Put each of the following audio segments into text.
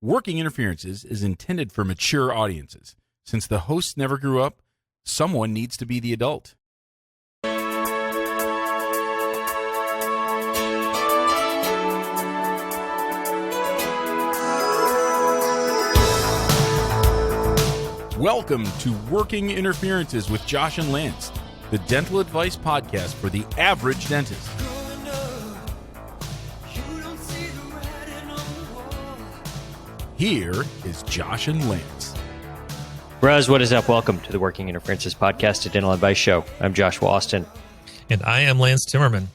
Working Interferences is intended for mature audiences. Since the hosts never grew up, someone needs to be the adult. Welcome to Working Interferences with Josh and Lance, the dental advice podcast for the average dentist. Here is Josh and Lance. Bros, what is up? Welcome to the Working Interferences podcast, a dental advice show. I'm Joshua Austin. And I am Lance Timmerman.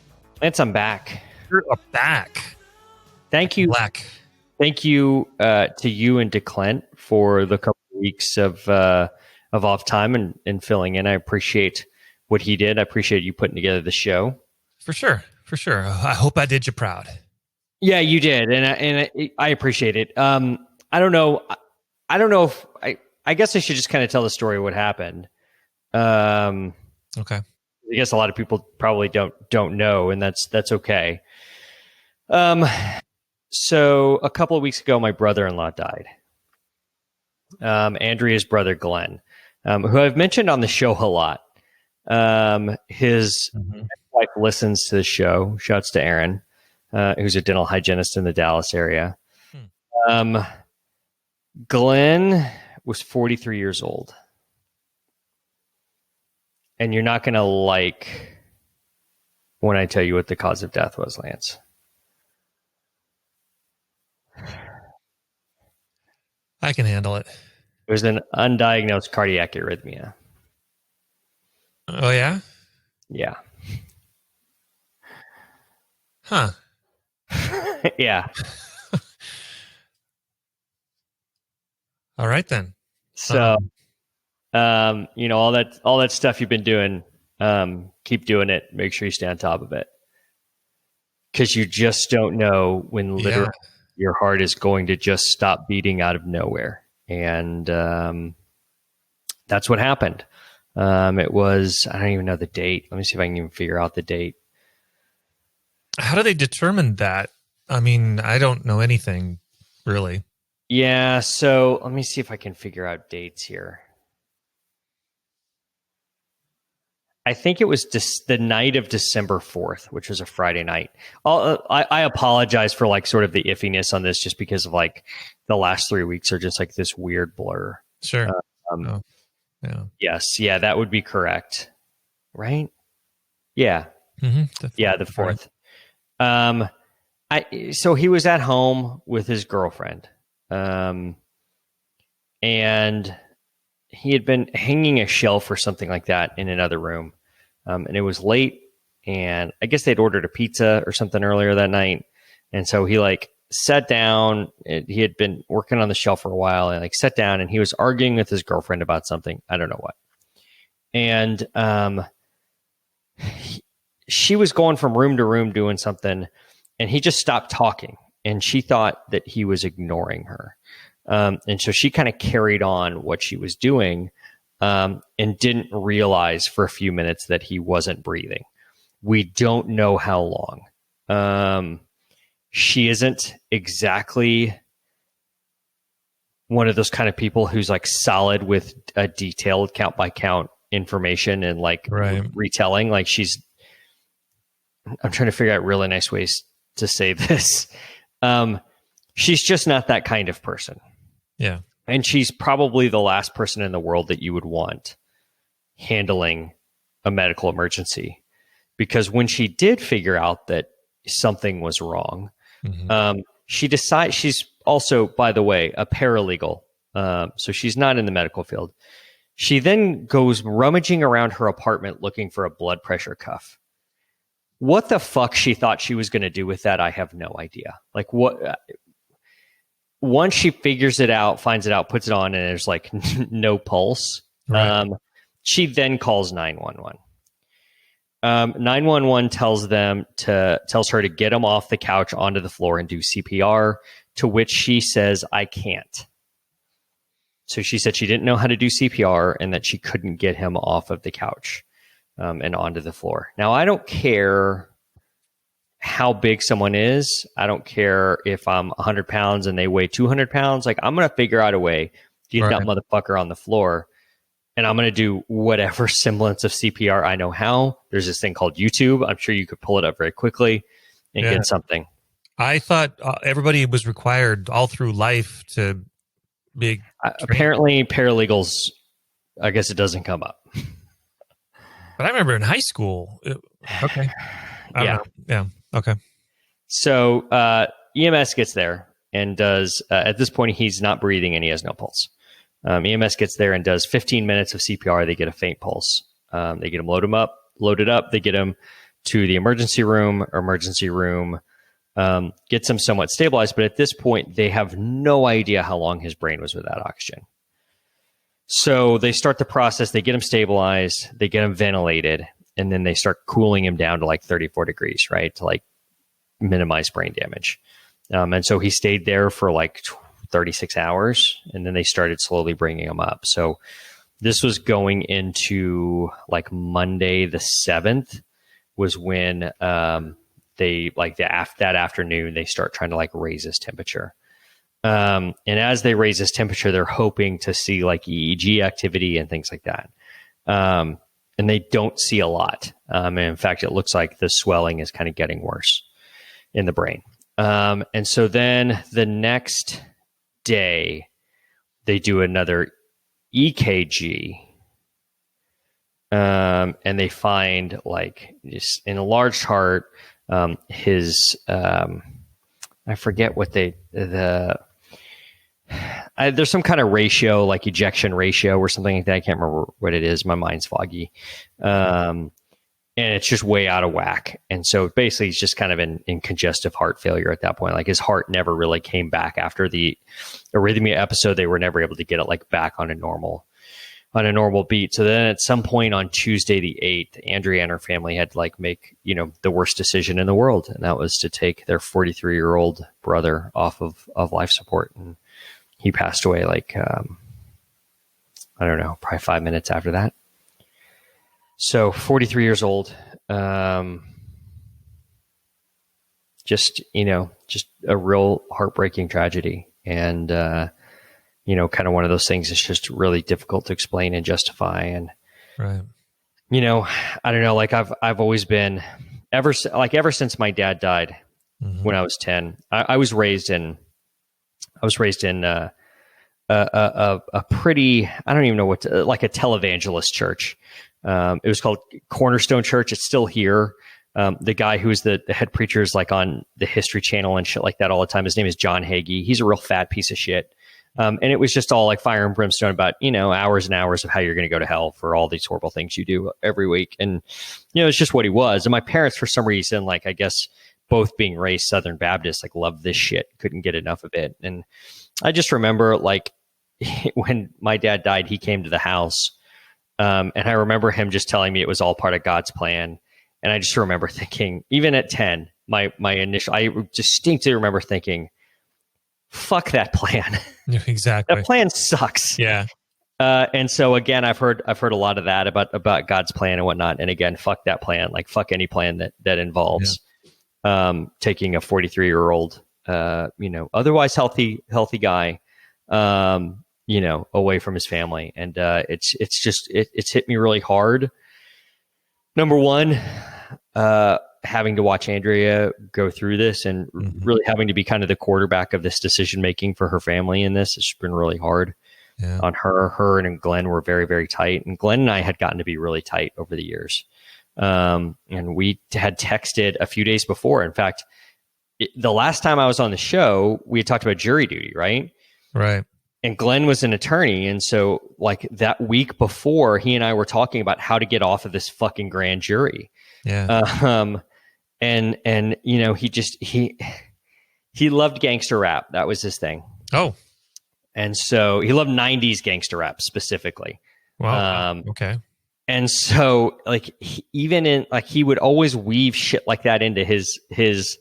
Lance, I'm back. You're back. Thank you. Black. Thank you to you and to Clint for the couple of weeks of off time and filling in. I appreciate what he did. I appreciate you putting together the show. For sure. I hope I did you proud. Yeah, you did. And I appreciate it. I don't know if I guess I should just kind of tell the story of what happened. Okay. I guess a lot of people probably don't know, and that's okay. So a couple of weeks ago, my brother-in-law died. Andrea's brother, Glenn, who I've mentioned on the show a lot. His wife listens to the show. Shouts to Aaron, who's a dental hygienist in the Dallas area. Glenn was 43 years old. And you're not going to like when I tell you what the cause of death was, Lance. I can handle it. It was an undiagnosed cardiac arrhythmia. Oh, yeah? Yeah. Huh. Yeah. All right, then. So, all that stuff you've been doing, keep doing it. Make sure you stay on top of it. Because you just don't know when literally your heart is going to just stop beating out of nowhere. And that's what happened. It was, I don't even know the date. Let me see if I can even figure out the date. How do they determine that? I mean, I don't know anything, really. Yeah, so let me see if I can figure out dates here. I think it was the night of December 4th, which was a Friday night. I apologize for like sort of the iffiness on this just because of like the last 3 weeks are just like this weird blur. Sure. Yeah. Yes. Yeah, that would be correct. Right? Yeah. Mm-hmm. Yeah, the 4th. So he was at home with his girlfriend. And he had been hanging a shelf or something like that in another room. And it was late, and I guess they'd ordered a pizza or something earlier that night. And so he like sat down. He had been working on the shelf for a while, and like sat down, and he was arguing with his girlfriend about something. I don't know what. And she was going from room to room doing something, and he just stopped talking. And she thought that he was ignoring her. And so she kind of carried on what she was doing and didn't realize for a few minutes that he wasn't breathing. We don't know how long. She isn't exactly one of those kind of people who's like solid with a detailed count by count information and like retelling. Like I'm trying to figure out really nice ways to say this. She's just not that kind of person. Yeah. And she's probably the last person in the world that you would want handling a medical emergency. Because when she did figure out that something was wrong, she decided, she's also, by the way, a paralegal. So she's not in the medical field. She then goes rummaging around her apartment looking for a blood pressure cuff. What the fuck she thought she was going to do with that, I have no idea. Like what? Once she figures it out, finds it out, puts it on, and there's like no pulse. Right. She then calls 911. 911 tells her to get him off the couch onto the floor and do CPR. To which she says, "I can't." So she said she didn't know how to do CPR and that she couldn't get him off of the couch and onto the floor. Now, I don't care how big someone is. I don't care if I'm 100 pounds and they weigh 200 pounds. Like, I'm going to figure out a way to get that motherfucker on the floor. And I'm going to do whatever semblance of CPR I know how. There's this thing called YouTube. I'm sure you could pull it up very quickly and get something. I thought everybody was required all through life to be apparently paralegals, I guess it doesn't come up. But I remember in high school. Okay. I don't know. Yeah. Okay. So EMS gets there and does, at this point, he's not breathing and he has no pulse. EMS gets there and does 15 minutes of CPR. They get a faint pulse. They get him loaded up. They get him to the emergency room. Gets him somewhat stabilized. But at this point, they have no idea how long his brain was without oxygen. So they start the process. They get him stabilized. They get him ventilated. And then they start cooling him down to like 34 degrees, right? To like minimize brain damage. And so he stayed there for like 36 hours. And then they started slowly bringing him up. So this was going into like Monday the 7th was when they like that afternoon, they start trying to like raise his temperature. And as they raise his temperature, they're hoping to see like EEG activity and things like that. And they don't see a lot. And in fact, it looks like the swelling is kind of getting worse in the brain. And so then the next day, they do another EKG. And they find like just in a large heart, his, I forget what there's some kind of ratio, like ejection ratio or something like that. I can't remember what it is. My mind's foggy. And it's just way out of whack. And so basically he's just kind of in congestive heart failure at that point. Like his heart never really came back after the arrhythmia episode. They were never able to get it like back on a normal beat. So then at some point on Tuesday the 8th, Andrea and her family had to like make, the worst decision in the world. And that was to take their 43-year-old brother off of life support. And he passed away like, I don't know, probably 5 minutes after that. So 43 years old, just a real heartbreaking tragedy. And, kind of one of those things that's just really difficult to explain and justify. And, right. I don't know, like I've always been ever since my dad died when I was 10, I was raised in a pretty, I don't even know like a televangelist church. It was called Cornerstone Church. It's still here. The guy who's the head preacher is like on the History Channel and shit like that all the time. His name is John Hagee. He's a real fat piece of shit. And it was just all like fire and brimstone about, hours and hours of how you're going to go to hell for all these horrible things you do every week. And, it's just what he was. And my parents, for some reason, like, I guess both being raised Southern Baptist, like loved this shit, couldn't get enough of it. And I just remember like when my dad died, he came to the house. And I remember him just telling me it was all part of God's plan. And I just remember thinking, even at 10, I distinctly remember thinking, fuck that plan. Exactly. That plan sucks. Yeah. And so again, I've heard a lot of that about God's plan and whatnot. And again, fuck that plan. Like fuck any plan that involves taking a 43-year-old, otherwise healthy guy, away from his family. And it's hit me really hard. Number one, having to watch Andrea go through this and really having to be kind of the quarterback of this decision making for her family in this. It's been really hard on her. Her and Glenn were very, very tight. And Glenn and I had gotten to be really tight over the years. And we had texted a few days before. In fact, the last time I was on the show, we had talked about jury duty, right? Right. And Glenn was an attorney. And so like that week before, he and I were talking about how to get off of this fucking grand jury. Yeah. And he loved gangster rap. That was his thing. Oh. And so he loved 90s gangster rap specifically. Wow. Okay. And so like he would always weave shit like that into his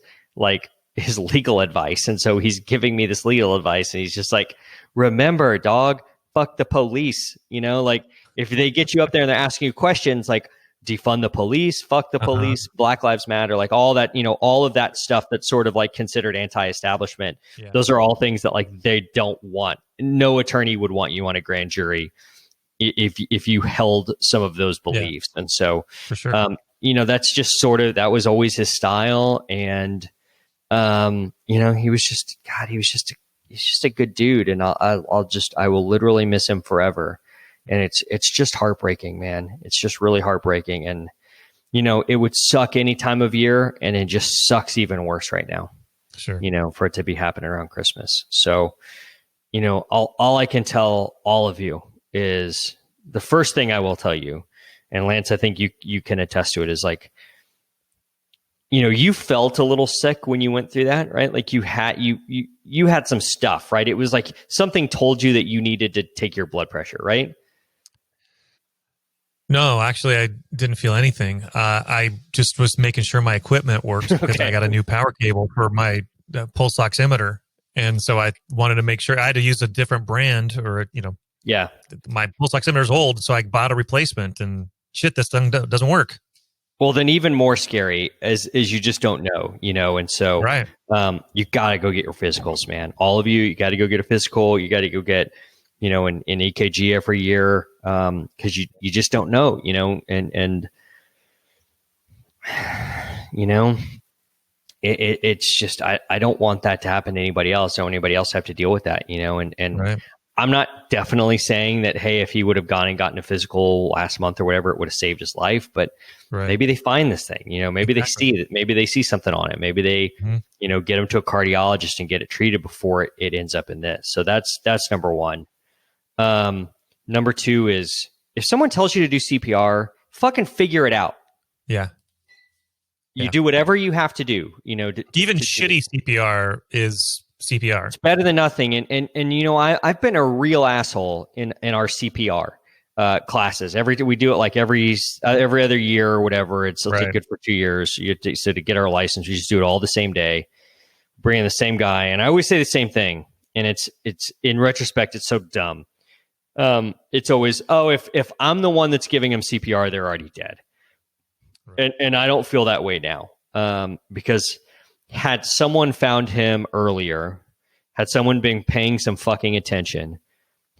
legal advice. And so he's giving me this legal advice and he's just like, remember, dog, fuck the police. Like if they get you up there and they're asking you questions, like defund the police, fuck the police, Black Lives Matter, like all that, all of that stuff that's sort of like considered anti-establishment. Yeah. Those are all things that like they don't want. No attorney would want you on a grand jury if you held some of those beliefs. And so, for sure. That's just sort of, that was always his style. And, he was just, God, he's just a good dude. And I will literally miss him forever. And it's just heartbreaking, man. It's just really heartbreaking. And, it would suck any time of year, and it just sucks even worse right now. Sure. For it to be happening around Christmas. So, all I can tell all of you is, the first thing I will tell you, and Lance, I think you can attest to it, is like, you felt a little sick when you went through that, right? Like you had some stuff, right? It was like something told you that you needed to take your blood pressure, right? No, actually, I didn't feel anything. I just was making sure my equipment worked because I got a new power cable for my pulse oximeter. And so I wanted to make sure I had to use a different brand, or, yeah, my pulse oximeter is old. So I bought a replacement, and shit, this thing doesn't work. Well, then even more scary is you just don't know, and so right. You got to go get your physicals, man. All of you got to go get a physical. You got to go get, an EKG every year, because you just don't know, and it's just, I don't want that to happen to anybody else. I don't want anybody else to have to deal with that, and right. I'm not definitely saying that, hey, if he would have gone and gotten a physical last month or whatever, it would have saved his life, but maybe they find this thing, maybe they see it, maybe they see something on it. Maybe they, get him to a cardiologist and get it treated before it ends up in this. So that's number one. Number two is, if someone tells you to do CPR, fucking figure it out. Yeah. You do whatever you have to do, even shitty CPR is CPR. It's better than nothing. And I've been a real asshole in our CPR classes. We do it like every other year or whatever. It's right. good for 2 years. So to get our license, we just do it all the same day, bring in the same guy. And I always say the same thing. And it's in retrospect, it's so dumb. It's always, if I'm the one that's giving him CPR, they're already dead. Right. And I don't feel that way now. Because had someone found him earlier, had someone been paying some fucking attention,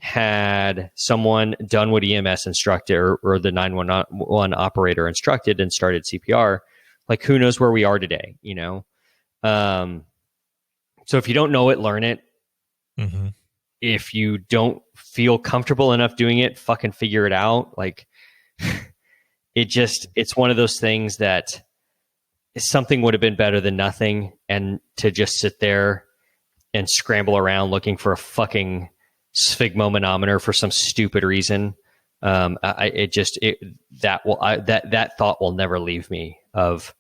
had someone done what EMS instructed or the 911 operator instructed and started CPR, like who knows where we are today, So if you don't know it, learn it. Mm-hmm. If you don't feel comfortable enough doing it, fucking figure it out. Like it's one of those things that something would have been better than nothing, and to just sit there and scramble around looking for a fucking sphygmomanometer for some stupid reason. That thought will never leave me, of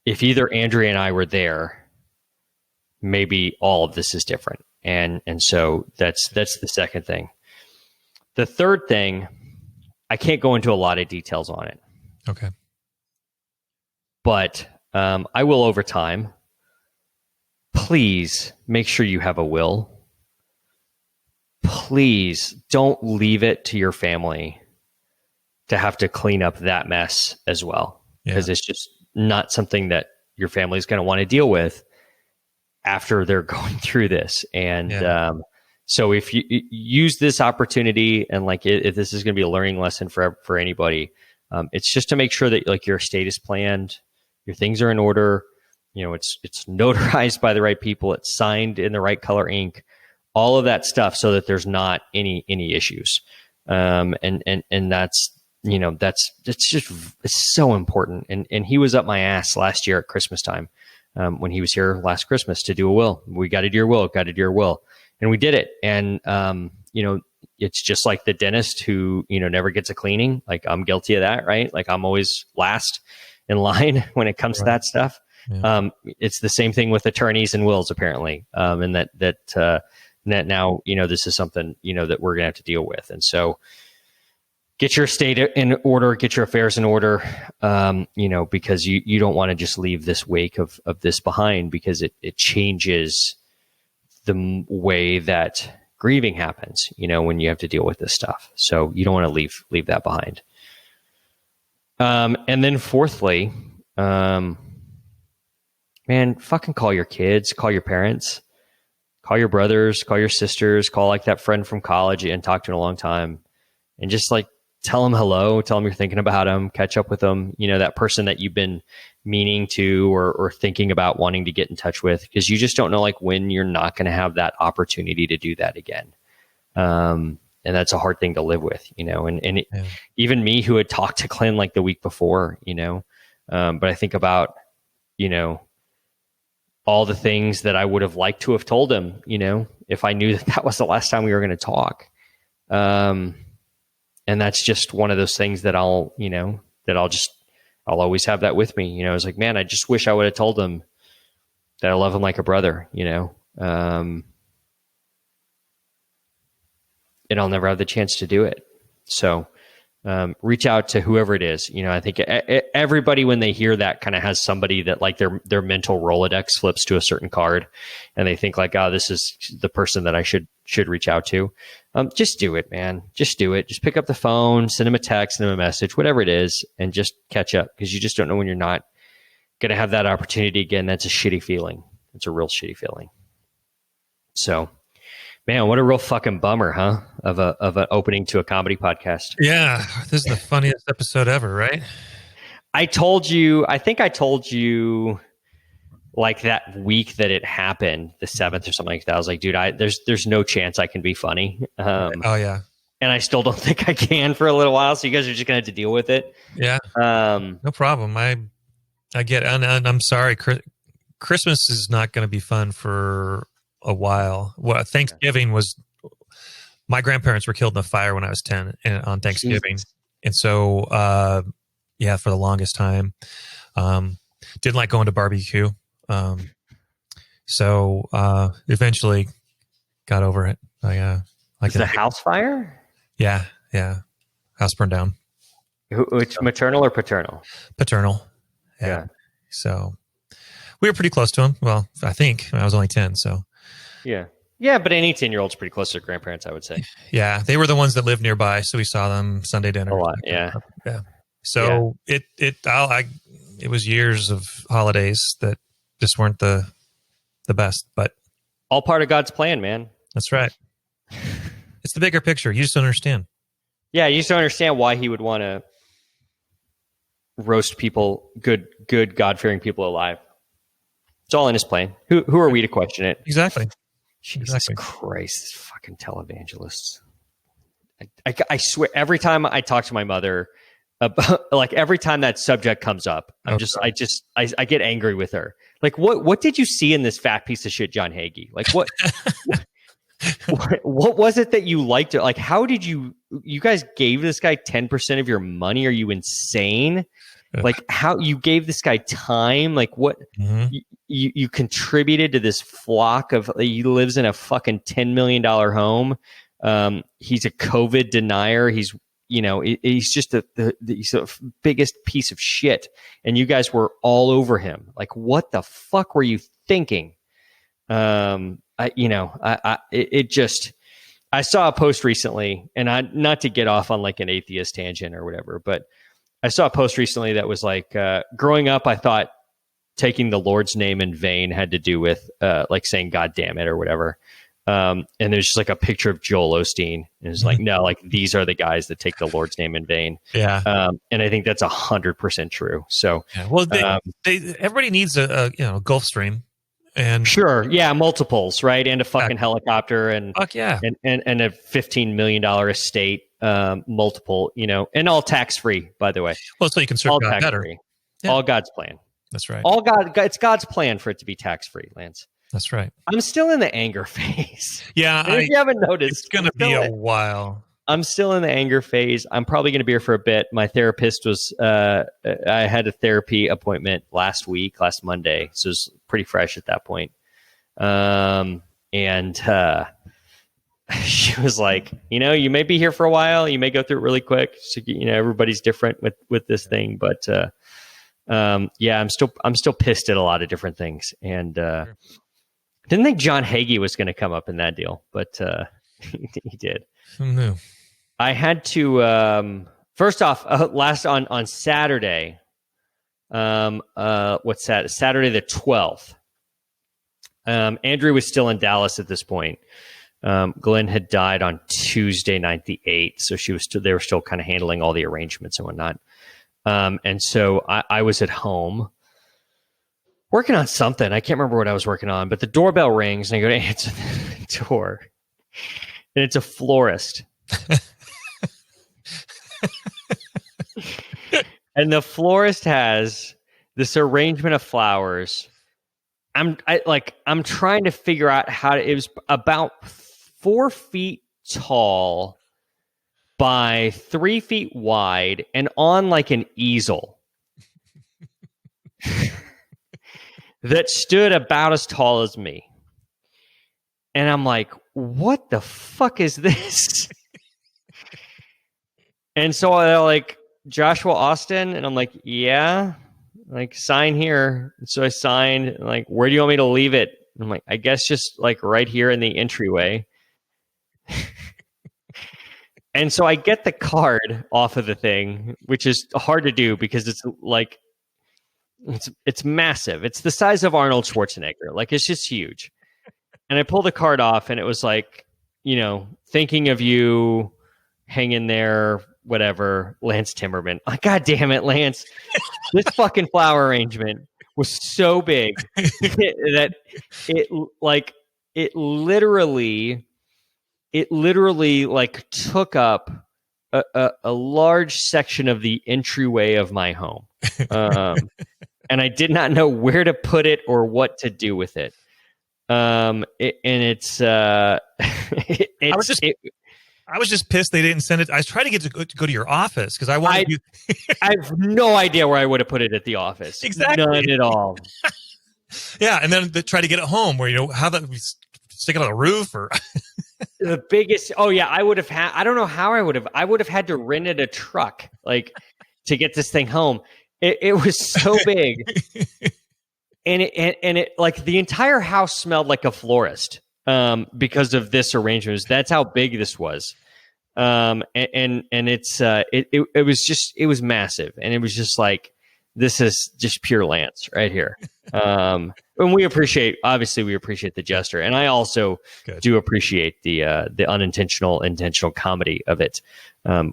if either Andrea and I were there, maybe all of this is different. And so that's the second thing. The third thing, I can't go into a lot of details on it. Okay. But I will over time. Please make sure you have a will. Please don't leave it to your family to have to clean up that mess as well. Because it's just not something that your family is going to want to deal with after they're going through this. And so if you use this opportunity, and like if this is going to be a learning lesson for anybody, it's just to make sure that like your estate is planned, your things are in order, it's notarized by the right people, it's signed in the right color ink, all of that stuff, so that there's not any issues. And that's, it's so important. And he was up my ass last year at Christmas time, when he was here last Christmas, to do a will. We got to do your will. And we did it. And, it's just like the dentist who, never gets a cleaning. Like, I'm guilty of that, right? Like, I'm always last in line when it comes to that stuff. Yeah. It's the same thing with attorneys and wills, apparently. And that now, this is something, that we're gonna have to deal with. And so get your estate in order, get your affairs in order, because you don't want to just leave this wake of this behind, because it changes the way that grieving happens, when you have to deal with this stuff. So you don't want to leave that behind. And then fourthly, man, fucking call your kids, call your parents, call your brothers, call your sisters, call like that friend from college you hadn't talked to in a long time, and just like tell them hello, tell them you're thinking about them, catch up with them. You know, that person that you've been meaning to or thinking about wanting to get in touch with, because you just don't know like when you're not going to have that opportunity to do that again. And that's a hard thing to live with, you know, even me who had talked to Clint like the week before, you know, but I think about, you know, all the things that I would have liked to have told him, you know, if I knew that was the last time we were going to talk. And that's just one of those things that I'll always have that with me. You know, it's like, man, I just wish I would have told him that I love him like a brother, you know? And I'll never have the chance to do it. So, reach out to whoever it is. You know, I think everybody, when they hear that, kind of has somebody that like their mental Rolodex flips to a certain card, and they think like, oh, this is the person that I should reach out to. Just do it, man. Just do it. Just pick up the phone, send them a text, send them a message, whatever it is, and just catch up, because you just don't know when you're not going to have that opportunity again. That's a shitty feeling. It's a real shitty feeling. So, man, what a real fucking bummer, huh? Of an opening to a comedy podcast. Yeah, this is the funniest episode ever, right? I think I told you like that week that it happened, the 7th or something like that. I was like, dude, there's no chance I can be funny. Oh yeah. And I still don't think I can for a little while. So you guys are just gonna have to deal with it. Yeah. No problem. I get it. And I'm sorry. Christmas is not going to be fun for a while. Well, Thanksgiving was, my grandparents were killed in a fire when I was 10 on Thanksgiving. Jesus. And so, for the longest time, didn't like going to barbecue. So eventually got over it. Was it a house fire? Yeah. House burned down. Which, maternal or paternal? Paternal. Yeah. So we were pretty close to him. Well, I think I was only 10. So yeah, but any 10-year-old's pretty close to their grandparents, I would say. Yeah, they were the ones that lived nearby, so we saw them Sunday dinner. A lot, yeah. So it was years of holidays that just weren't the best, but all part of God's plan, man. That's right. It's the bigger picture. You just don't understand. Yeah, you just don't understand why he would want to roast people, good God-fearing people alive. It's all in his plan. Who are we to question it? Exactly. Jesus Christ, these fucking televangelists. I swear, every time I talk to my mother about, like, every time that subject comes up, I get angry with her. Like, what did you see in this fat piece of shit, John Hagee? Like, what was it that you liked? Like, how did you guys gave this guy 10% of your money? Are you insane? Like, how you gave this guy time? Like, what you contributed to this flock of, he lives in a fucking $10 million home. He's a COVID denier. He's just he's the biggest piece of shit. And you guys were all over him. Like, what the fuck were you thinking? I saw a post recently, and not to get off on like an atheist tangent or whatever, but I saw a post recently that was like, growing up, I thought taking the Lord's name in vain had to do with like saying God damn it or whatever. And there's just like a picture of Joel Osteen, and it's like, no, like, these are the guys that take the Lord's name in vain. Yeah. And I think that's 100% true. So, well, everybody needs a Gulf Stream. And sure, yeah, multiples, right? And a fucking helicopter, and fuck yeah, and a $15 million estate, multiple, and all tax free, by the way. Well, so you can serve God better. Yeah. All God's plan. That's right. It's God's plan for it to be tax free, Lance. That's right. I'm still in the anger phase. Yeah, if you haven't noticed, it's going to be a while. I'm still in the anger phase. I'm probably going to be here for a bit. My therapist was, I had a therapy appointment last Monday. So it was pretty fresh at that point. And she was like, you may be here for a while. You may go through it really quick. So, everybody's different with this thing. But I'm still pissed at a lot of different things. And didn't think John Hagee was going to come up in that deal, but he did. Who knew? I had to First off, last on Saturday, what's that? Saturday the 12th. Andrew was still in Dallas at this point. Glenn had died on Tuesday night, the 8th. So they were still kind of handling all the arrangements and whatnot. And so I was at home working on something. I can't remember what I was working on, but the doorbell rings and I go to answer the door. And it's a florist. And the florist has this arrangement of flowers. I'm trying to figure out it was about 4 feet tall by 3 feet wide and on like an easel that stood about as tall as me. And I'm like, what the fuck is this? And so they're like, Joshua Austin? And I'm like, yeah, like sign here. And so I signed, like, where do you want me to leave it? And I'm like, I guess just like right here in the entryway. And so I get the card off of the thing, which is hard to do because it's like, it's massive. It's the size of Arnold Schwarzenegger. Like, it's just huge. And I pull the card off and it was like, thinking of you, hang in there, whatever, Lance Timmerman. Oh, God damn it, Lance. This fucking flower arrangement was so big that it literally like took up a large section of the entryway of my home. And I did not know where to put it or what to do with it. I was just pissed they didn't send it. I was trying to get to go to your office because I wanted you. I have no idea where I would have put it at the office. Exactly. None at all. Yeah, and then try to get it home where how that we stick it on the roof or the biggest. Oh yeah, I would have had. I don't know how I would have. I would have had to rent a truck to get this thing home. It was so big, and it like the entire house smelled like a florist. Because of this arrangement. That's how big this was. And it's it was massive. And it was just like, this is just pure Lance right here. And we appreciate the gesture. And I also do appreciate the intentional comedy of it,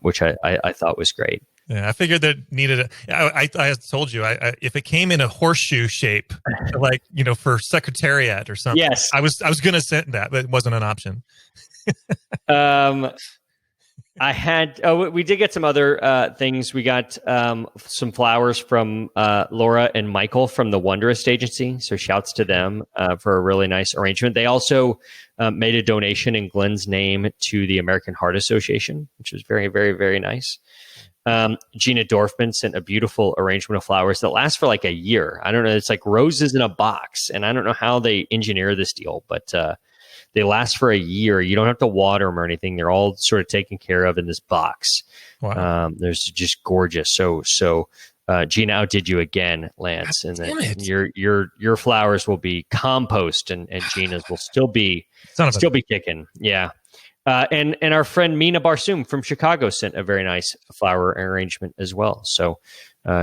which I thought was great. Yeah, I figured that needed. I told you, if it came in a horseshoe shape, like for Secretariat or something. Yes, I was going to send that, but it wasn't an option. We did get some other things. We got some flowers from Laura and Michael from the Wondrous Agency. So shouts to them for a really nice arrangement. They also made a donation in Glenn's name to the American Heart Association, which was very, very, very nice. Gina Dorfman sent a beautiful arrangement of flowers that lasts for like a year. I don't know. It's like roses in a box. And I don't know how they engineer this deal, but they last for a year. You don't have to water them or anything. They're all sort of taken care of in this box. Wow. They're just gorgeous. So Gina outdid you again, Lance. And then your flowers will be compost and Gina's will still be kicking. Yeah. And our friend Mina Barsoom from Chicago sent a very nice flower arrangement as well. So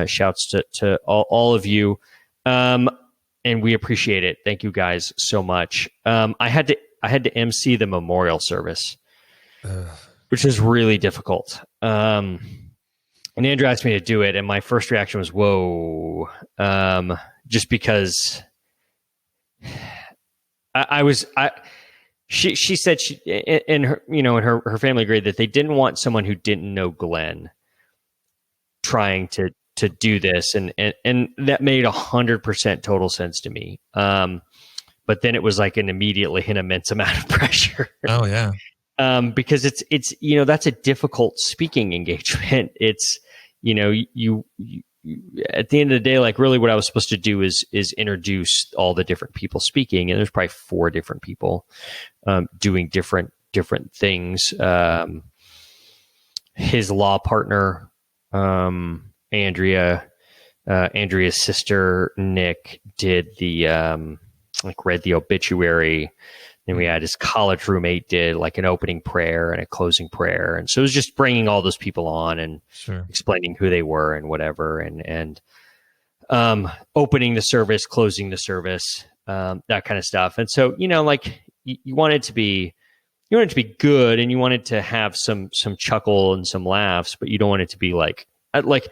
shouts to all of you. And we appreciate it. Thank you guys so much. I had to MC the memorial service, which is really difficult. And Andrew asked me to do it. And my first reaction was, whoa, just because She said her family agreed that they didn't want someone who didn't know Glenn trying to do this, and that made 100% total sense to me. But then it was like an immense amount of pressure. Oh yeah, because it's that's a difficult speaking engagement. It's you at the end of the day, like really what I was supposed to do is introduce all the different people speaking, and there's probably 4 different people doing different things. His law partner, Andrea's sister Nick did the read the obituary. And we had his college roommate did like an opening prayer and a closing prayer. And so it was just bringing all those people on and explaining who they were and whatever. And opening the service, closing the service, that kind of stuff. And so, like you want it to be good and you want it to have some chuckle and some laughs, but you don't want it to be like, and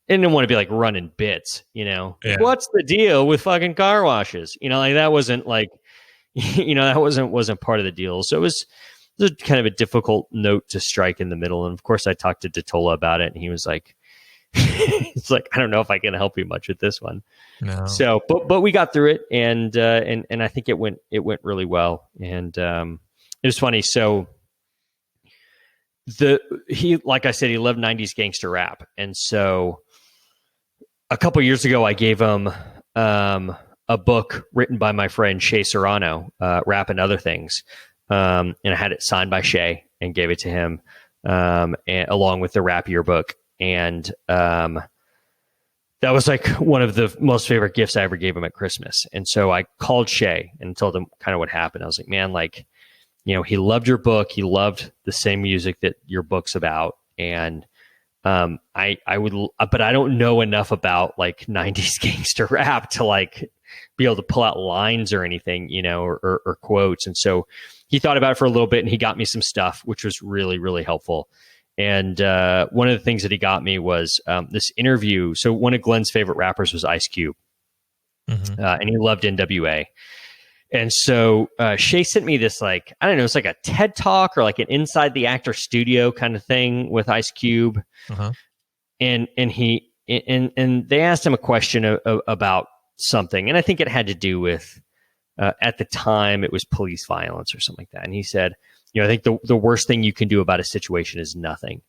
don't want to be like running bits, what's the deal with fucking car washes? Like that wasn't like, that wasn't part of the deal. So it was kind of a difficult note to strike in the middle. And of course I talked to Datola about it and he was like, it's like, I don't know if I can help you much with this one. No. So, but we got through it and I think it went really well. And, it was funny. So like I said, he loved 90s gangster rap. And so a couple years ago, I gave him, a book written by my friend Shay Serrano, Rap and Other Things. And I had it signed by Shay and gave it to him, and, along with the rap yearbook. And that was like one of the most favorite gifts I ever gave him at Christmas. And so I called Shay and told him kind of what happened. I was like, man, like, he loved your book. He loved the same music that your book's about. And I would, but I don't know enough about like 90s gangster rap to like be able to pull out lines or anything, or quotes. And so he thought about it for a little bit and he got me some stuff, which was really, really helpful. And one of the things that he got me was this interview. So one of Glenn's favorite rappers was Ice Cube, and he loved NWA. And so Shay sent me this, like, I don't know, it's like a TED Talk or like an Inside the Actor Studio kind of thing with Ice Cube. And they asked him a question about something. And I think it had to do with, at the time, it was police violence or something like that. And he said, I think the worst thing you can do about a situation is nothing.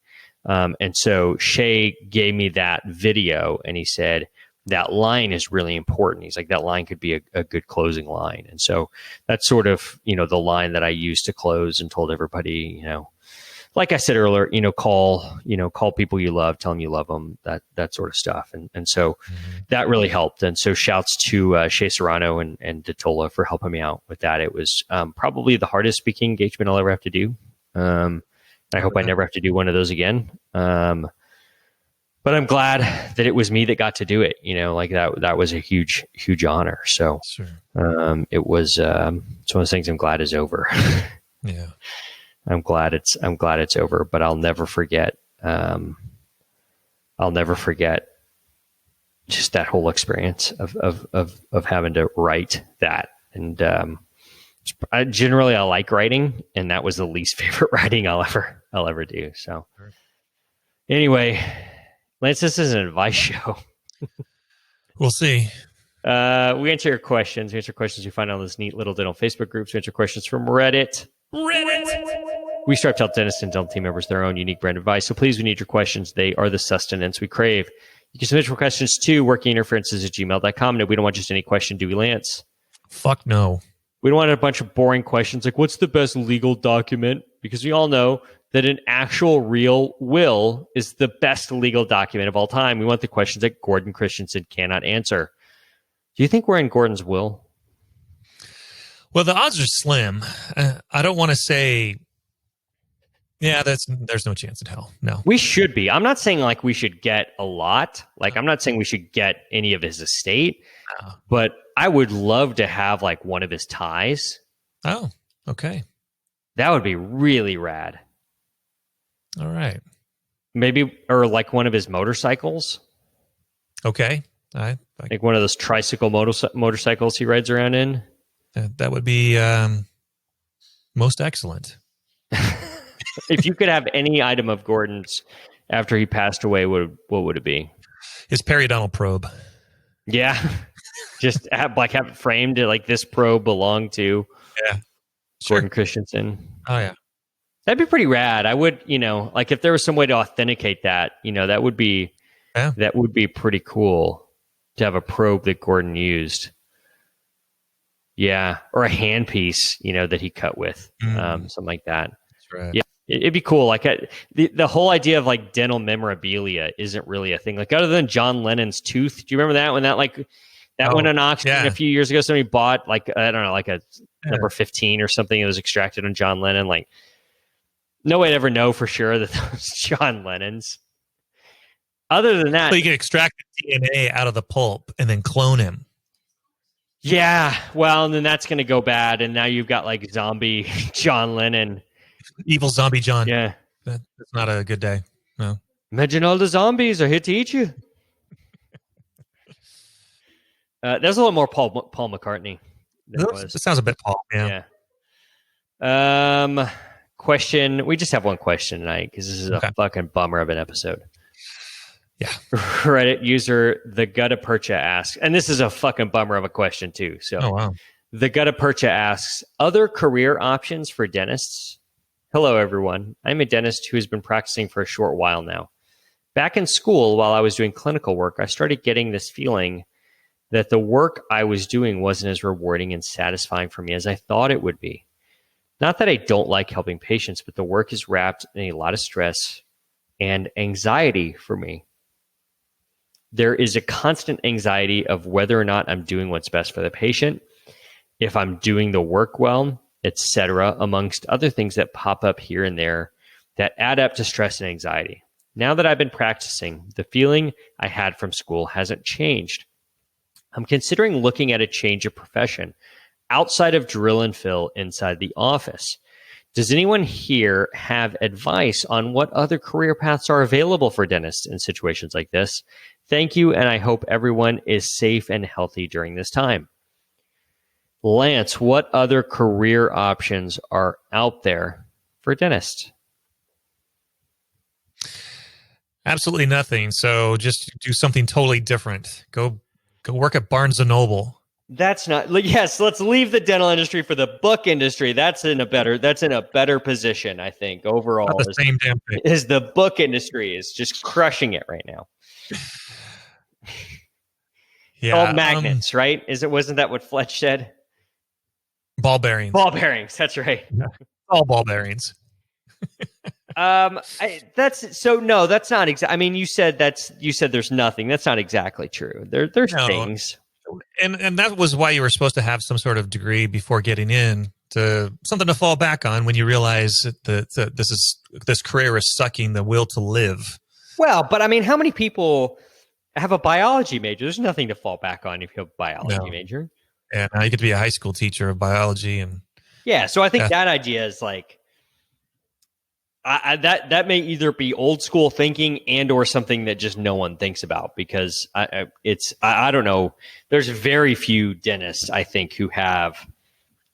And so Shay gave me that video and he said, that line is really important. He's like, that line could be a good closing line. And so that's sort of, the line that I used to close and told everybody, like I said earlier, call people you love, tell them you love them, that sort of stuff. And so that really helped. And so shouts to Shay Serrano and Datola for helping me out with that. It was probably the hardest speaking engagement I'll ever have to do. I hope I never have to do one of those again. But I'm glad that it was me that got to do it. Like that was a huge, huge honor. So it was, it's one of those things I'm glad is over. Yeah. I'm glad it's over, but I'll never forget just that whole experience of having to write that. And I like writing, and that was the least favorite writing I'll ever do. So anyway, Lance, this is an advice show. We'll see. We answer your questions. We answer questions you find on those neat little dental Facebook groups. We answer questions from Reddit. We strive to help dentists and dental team members their own unique brand of advice. So please, we need your questions. They are the sustenance we crave. You can submit your questions to workinginterferences@gmail.com. No, we don't want just any question, do we, Lance? Fuck no. We don't want a bunch of boring questions like, what's the best legal document? Because we all know that an actual real will is the best legal document of all time. We want the questions that Gordon Christensen cannot answer. Do you think we're in Gordon's will? Well, the odds are slim. I don't want to say, yeah, there's no chance in hell. No. We should be. I'm not saying like we should get a lot. Like I'm not saying we should get any of his estate, but I would love to have like one of his ties. Oh, okay. That would be really rad. All right. Maybe, or like one of his motorcycles. Okay. Like one of those tricycle motorcycles he rides around in. That would be most excellent. If you could have any item of Gordon's after he passed away, what would it be? His periodontal probe. Yeah. Just have it framed like this probe belonged to Gordon Christensen. Oh, yeah. That'd be pretty rad. I would, like if there was some way to authenticate that, that would be pretty cool to have a probe that Gordon used. Yeah. Or a handpiece, that he cut with, something like that. That's right. Yeah. It'd be cool. Like the whole idea of like dental memorabilia isn't really a thing. Like other than John Lennon's tooth, do you remember that when that That went on auction yeah. a few years ago. Somebody bought like, I don't know, like a number 15 or something that was extracted on John Lennon. Like, no way to ever know for sure that those John Lennons. Other than that, So you can extract the DNA out of the pulp and then clone him. yeah. Well, and then that's going to go bad, and now you've got like zombie John Lennon, Evil zombie John. Yeah, That's not a good day. No. Imagine all the zombies are here to eat you. There's a little more Paul McCartney. That sounds a bit Paul. Yeah. Question. We just have one question tonight because this is a fucking bummer of an episode. Yeah. Reddit user the Gutta Percha asks, and this is a fucking bummer of a question too. So, the Gutta Percha asks, other career options for dentists? Hello, everyone. I'm a dentist who has been practicing for a short while now. Back in school, while I was doing clinical work, I started getting this feeling that the work I was doing wasn't as rewarding and satisfying for me as I thought it would be. Not that I don't like helping patients, but the work is wrapped in a lot of stress and anxiety for me. There is a constant anxiety of whether or not I'm doing what's best for the patient, if I'm doing the work well, etc., amongst other things that pop up here and there that add up to stress and anxiety. Now that I've been practicing, the feeling I had from school hasn't changed. I'm considering looking at a change of profession outside of drill and fill inside the office. Does anyone here have advice on what other career paths are available for dentists in situations like this? Thank you, and I hope everyone is safe and healthy during this time. Lance, what other career options are out there for dentists? Absolutely nothing. So just do something totally different. Go work at Barnes & Noble. That's not. Yes, let's leave the dental industry for the book industry. That's in a better position, I think. Overall, not the same damn thing. Is the book industry is just crushing it right now. Yeah, all magnets, right? Wasn't that what Fletch said? Ball bearings. Ball bearings. That's right. Yeah. All ball bearings. That's not exactly. I mean, you said there's nothing. That's not exactly true. There's things. And that was why you were supposed to have some sort of degree before getting in, to something to fall back on when you realize that this career is sucking the will to live. Well, but I mean, how many people have a biology major? There's nothing to fall back on if you have a biology major. Yeah, now you get to be a high school teacher of biology, and so I think that idea is like that may either be old school thinking and or something that just no one thinks about, because I don't know. There's very few dentists, I think, who have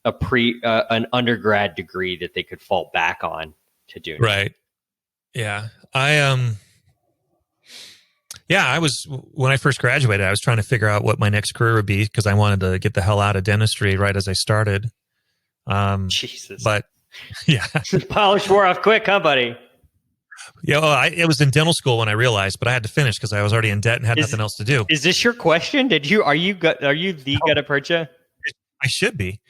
an undergrad degree that they could fall back on to do. Right. Yeah. I was, when I first graduated, I was trying to figure out what my next career would be, because I wanted to get the hell out of dentistry right as I started. Jesus. But yeah. Polish wore off quick, huh, buddy? Yeah, well, it was in dental school when I realized, but I had to finish because I was already in debt and had nothing else to do. Is this your question? Are you the Gutta Percha? I should be.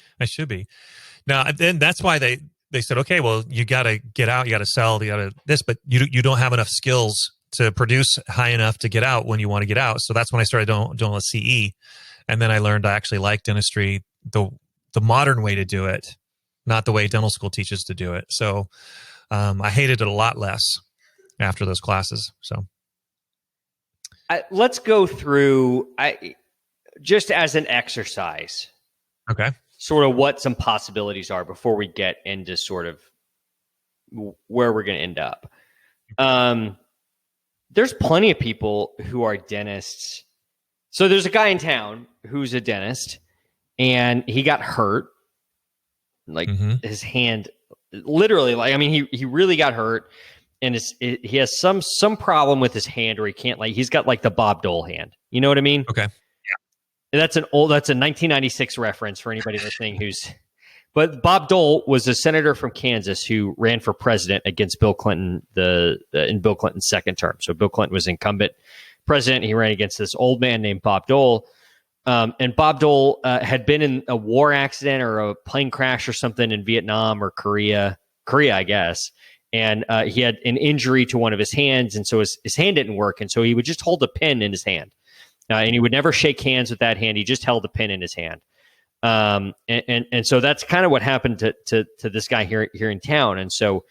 Now, then that's why they said, okay, well, you got to get out, you got to sell, you got to this, but you don't have enough skills to produce high enough to get out when you want to get out. So that's when I started doing a CE, and then I learned I actually like dentistry, the modern way to do it, not the way dental school teaches to do it. So I hated it a lot less after those classes. So let's go through, just as an exercise. Okay. Sort of what some possibilities are before we get into sort of where we're going to end up. There's plenty of people who are dentists. So there's a guy in town who's a dentist, and he got hurt. Like his hand, literally, like, I mean, he really got hurt, and he has some problem with his hand, or he can't, like, he's got like the Bob Dole hand. You know what I mean? Okay. Yeah. That's a 1996 reference for anybody listening but Bob Dole was a senator from Kansas who ran for president against Bill Clinton in Bill Clinton's second term. So Bill Clinton was incumbent president. He ran against this old man named Bob Dole. And Bob Dole had been in a war accident or a plane crash or something in Vietnam or Korea, I guess. And he had an injury to one of his hands. And so his hand didn't work. And so he would just hold a pen in his hand. and he would never shake hands with that hand. He just held a pen in his hand. And so that's kind of what happened to this guy here in town. And so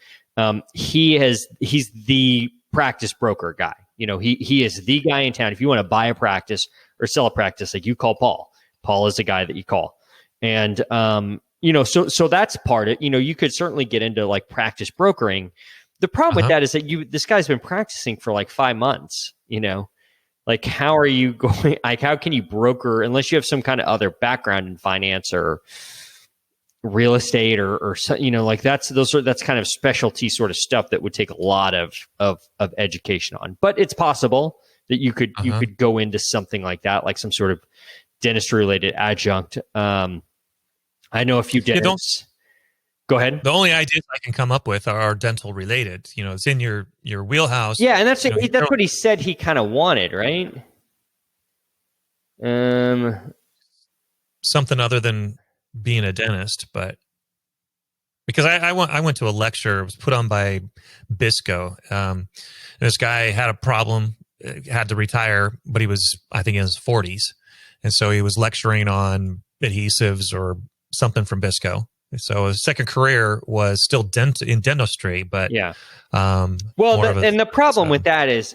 he's the practice broker guy. He is the guy in town. If you want to buy a practice or sell a practice, like, you call Paul. Paul is the guy that you call. And so that's part of it. You could certainly get into like practice brokering. The problem with that is that this guy's been practicing for like 5 months. Like, how are you going? Like, how can you broker unless you have some kind of other background in finance or real estate or like that's kind of specialty sort of stuff that would take a lot of education on. But it's possible that you could go into something like that, like some sort of dentistry related adjunct. I know a few dentists. Go ahead. The only ideas I can come up with are dental related. It's in your wheelhouse. Yeah, and that's what he said he kind of wanted, right? Something other than being a dentist, but because I went to a lecture, it was put on by Bisco. This guy had a problem, had to retire, but he was, I think, in his 40s, and so he was lecturing on adhesives or something from Bisco. So his second career was still in dentistry, but yeah. The problem with that is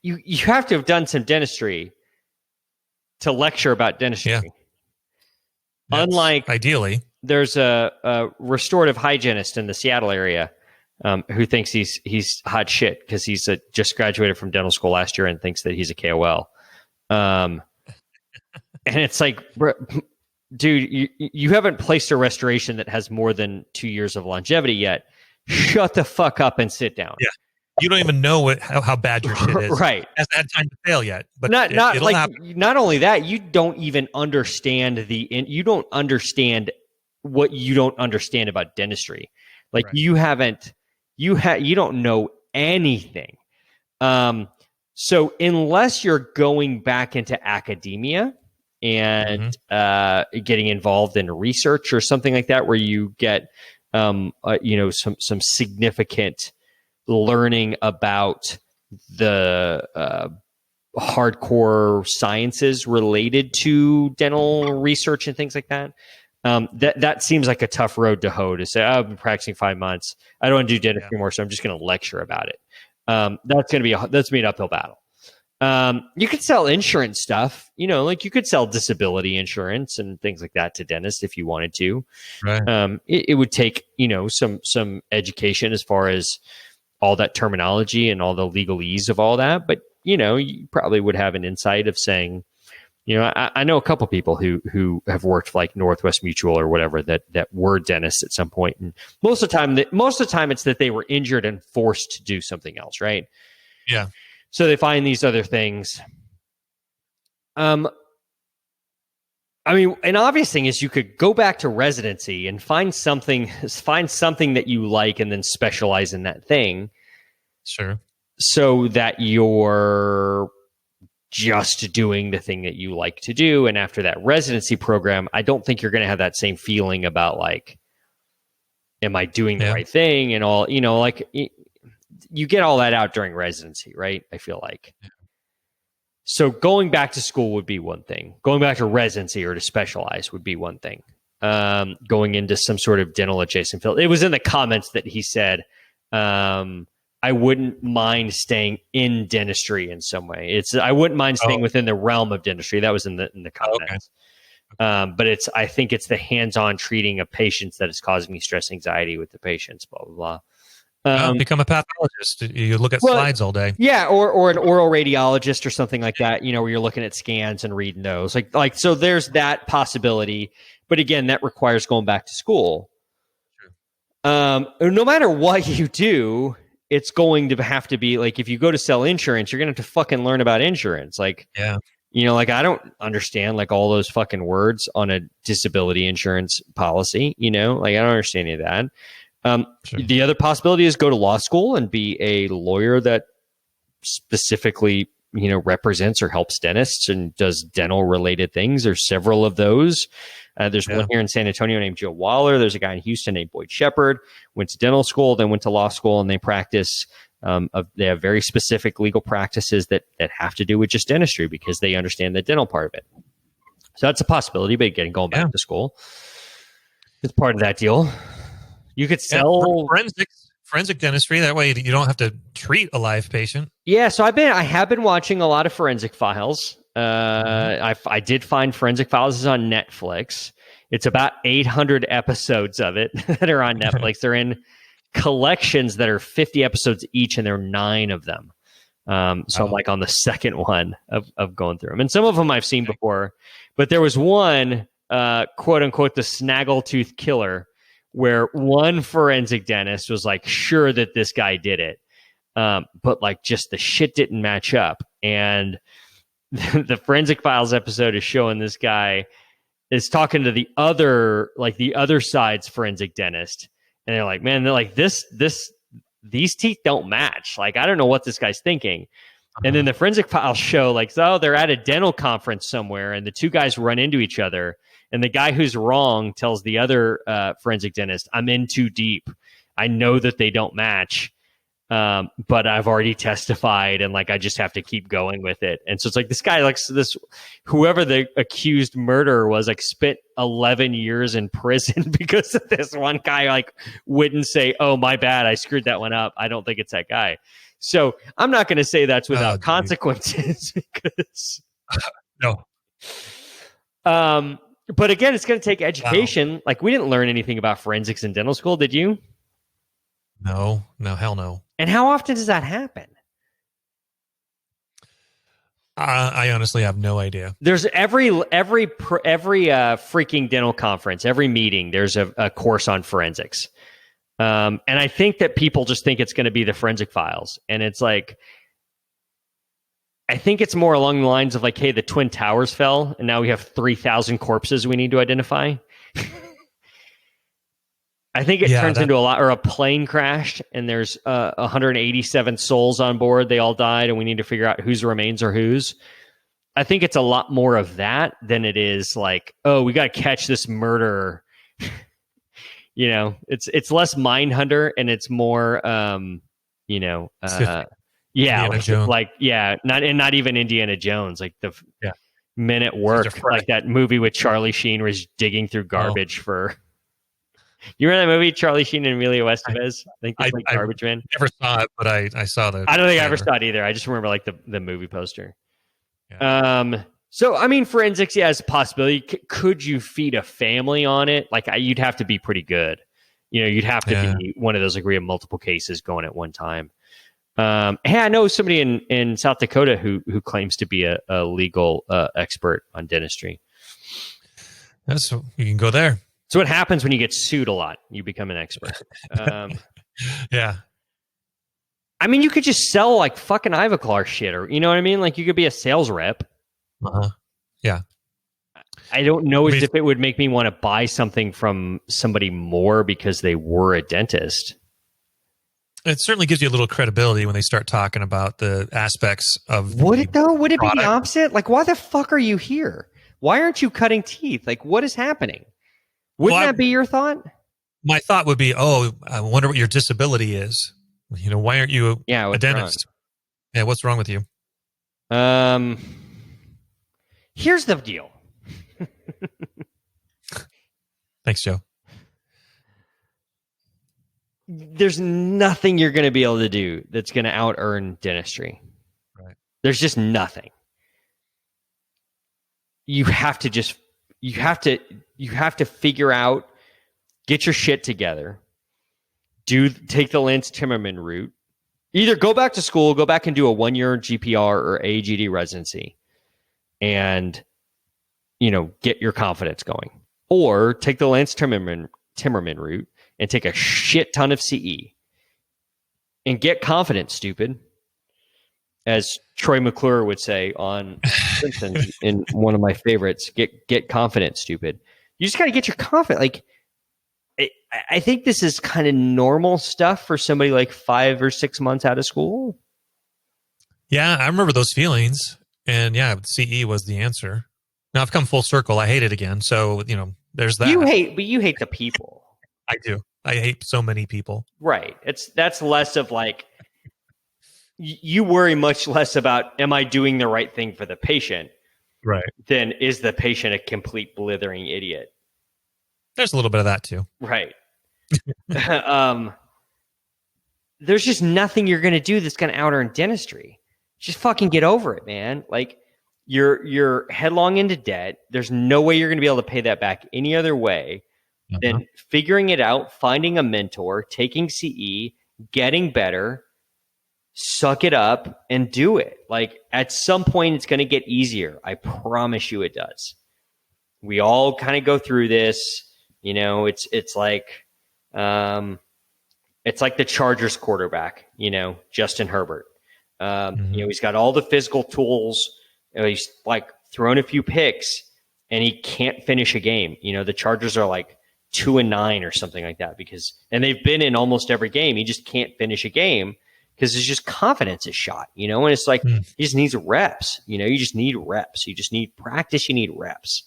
you have to have done some dentistry to lecture about dentistry. Yeah. Unlike, ideally, there's a restorative hygienist in the Seattle area who thinks he's hot shit because he's just graduated from dental school last year and thinks that he's a KOL. And it's like, dude, you haven't placed a restoration that has more than 2 years of longevity yet. Shut the fuck up and sit down. Yeah, you don't even know how bad your shit is. Right, hasn't had time to fail yet. But it'll happen. Not only that, you don't even understand you don't understand what you don't understand about dentistry. Like, right. You don't know anything. So unless you're going back into academia and getting involved in research or something like that, where you get some significant learning about the hardcore sciences related to dental research and things like that. That seems like a tough road to hoe, to say, I've been practicing 5 months, I don't want to do dentistry anymore, so I'm just going to lecture about it. That's going to be an uphill battle. You could sell insurance stuff, like you could sell disability insurance and things like that to dentists if you wanted to. Right. It would take, some education as far as all that terminology and all the legalese of all that. But, you probably would have an insight of saying, I know a couple people who have worked for like Northwest Mutual or whatever that were dentists at some point. And most of the time it's that they were injured and forced to do something else. Right. Yeah. So they find these other things. An obvious thing is you could go back to residency and find something that you like and then specialize in that thing. Sure. So that you're just doing the thing that you like to do. And after that residency program, I don't think you're going to have that same feeling about like, am I doing the right thing and all, you get all that out during residency, right? I feel like. Yeah. So going back to school would be one thing. Going back to residency or to specialize would be one thing. Going into some sort of dental adjacent field. It was in the comments that he said, I wouldn't mind staying in dentistry in some way. I wouldn't mind staying within the realm of dentistry. That was in the comments. Okay. But I think it's the hands-on treating of patients that is causing me stress, anxiety with the patients, blah, blah, blah. Become a pathologist. You look at slides all day. Yeah, or an oral radiologist or something like that, where you're looking at scans and reading those. So there's that possibility. But again, that requires going back to school. Sure. No matter what you do, it's going to have to be like, if you go to sell insurance, you're going to have to fucking learn about insurance. Like, yeah. I don't understand like all those fucking words on a disability insurance policy, I don't understand any of that. Sure. The other possibility is go to law school and be a lawyer that specifically, represents or helps dentists and does dental related things. There's several of those. There's one here in San Antonio named Joe Waller. There's a guy in Houston named Boyd Shepard. Went to dental school, then went to law school, and they practice. They have very specific legal practices that have to do with just dentistry because they understand the dental part of it. So that's a possibility. But again, going back to school, it's part of that deal. You could sell forensic dentistry. That way, you don't have to treat a live patient. Yeah, so I have been watching a lot of Forensic Files. I did find Forensic Files is on Netflix. It's about 800 episodes of it that are on Netflix. They're in collections that are 50 episodes each, and there are 9 of them. So I'm like on the second one of going through them. And some of them I've seen before, but there was one, quote unquote, the Snaggletooth Killer, where one forensic dentist was like sure that this guy did it. But like just the shit didn't match up. And the Forensic Files episode is showing this guy is talking to the other side's forensic dentist. And they're like, man, they're like, these teeth don't match. Like, I don't know what this guy's thinking. And then the Forensic Files show like, so they're at a dental conference somewhere and the two guys run into each other. And the guy who's wrong tells the other forensic dentist, I'm in too deep. I know that they don't match. But I've already testified and like I just have to keep going with it. And so it's like this guy, like this, whoever the accused murderer was, like spent 11 years in prison because of this one guy like wouldn't say, "Oh, my bad, I screwed that one up. I don't think it's that guy." So I'm not going to say that's without consequences because no. But again, it's going to take education. Wow. Like we didn't learn anything about forensics in dental school, did you? No, hell no. And how often does that happen? I honestly have no idea. There's every freaking dental conference, every meeting, there's a course on forensics. And I think that people just think it's going to be the Forensic Files. And it's like, I think it's more along the lines of like, hey, the Twin Towers fell, and now we have 3,000 corpses we need to identify. I think it turns into a lot, or a plane crashed and there's 187 souls on board. They all died and we need to figure out whose remains are whose. I think it's a lot more of that than it is like, oh, we got to catch this murderer. You know, it's less Mindhunter and it's more, not even Indiana Jones, like the Men at Work, like that movie with Charlie Sheen was digging through garbage for. You remember that movie, Charlie Sheen and Emilio Estevez? I think it's like Garbage Man. Never saw it, but I saw the. I don't think I ever saw it either. I just remember like the movie poster. Yeah. So I mean, forensics, is a possibility. Could you feed a family on it? Like you'd have to be pretty good. You know, you'd have to be one of those agree on multiple cases going at one time. Hey, I know somebody in South Dakota who claims to be a legal expert on dentistry. You can go there. So what happens when you get sued a lot? You become an expert. Yeah. I mean, you could just sell like fucking Ivoclar shit, or you know what I mean? Like you could be a sales rep. Yeah. I don't know if it would make me want to buy something from somebody more because they were a dentist. It certainly gives you a little credibility when they start talking about the aspects of. Would it though? Would it be the opposite? Like, why the fuck are you here? Why aren't you cutting teeth? Like, what is happening? Wouldn't that be your thought? My thought would be, I wonder what your disability is. You know, why aren't you a dentist? Wrong? Yeah, what's wrong with you? Here's the deal. Thanks, Joe. There's nothing you're going to be able to do that's going to out-earn dentistry. Right. There's just nothing. You have to figure out, get your shit together, take the Lance Timmerman route, either go back to school, go back and do a 1-year GPR or AGD residency and, get your confidence going, or take the Lance Timmerman route and take a shit ton of CE and get confident, stupid. As Troy McClure would say on Simpsons in one of my favorites, get confident, stupid. You just got to get your confidence. Like, I think this is kind of normal stuff for somebody like 5 or 6 months out of school. Yeah, I remember those feelings. And CE was the answer. Now I've come full circle. I hate it again. So, There's that. You hate the people. I do. I hate so many people. Right. That's less of like, you worry much less about, am I doing the right thing for the patient? Right. Than is the patient a complete blithering idiot? There's a little bit of that too. Right. There's just nothing you're going to do that's going to out earn dentistry. Just fucking get over it, man. Like, you're headlong into debt. There's no way you're going to be able to pay that back any other way than figuring it out, finding a mentor, taking CE, getting better, suck it up and do it. Like, at some point it's going to get easier. I promise you it does. We all kind of go through this, you know, it's like the Chargers quarterback, you know, Justin Herbert. You know, he's got all the physical tools. You know, he's like thrown a few picks and he can't finish a game. You know, the Chargers are like 2-9 or something like that and they've been in almost every game. He just can't finish a game because his just confidence is shot, you know, and it's like, he just needs reps, you know, you just need reps. You just need practice. You need reps.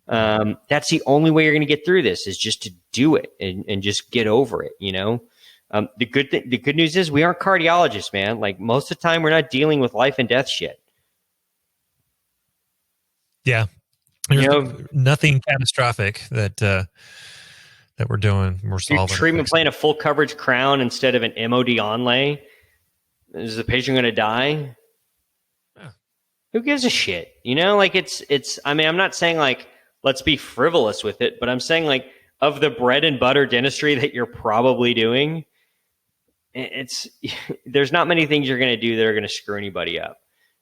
That's the only way you're going to get through this, is just to do it and just get over it, you know? The good news is we aren't cardiologists, man. Like, most of the time we're not dealing with life and death shit. Yeah. There's nothing catastrophic that we're doing. We're solving. Treatment plan, a full coverage crown instead of an MOD onlay. Is the patient going to die? Yeah. Who gives a shit? You know, like it's, I mean, I'm not saying like, let's be frivolous with it, but I'm saying like, of the bread and butter dentistry that you're probably doing, there's not many things you're going to do that are going to screw anybody up.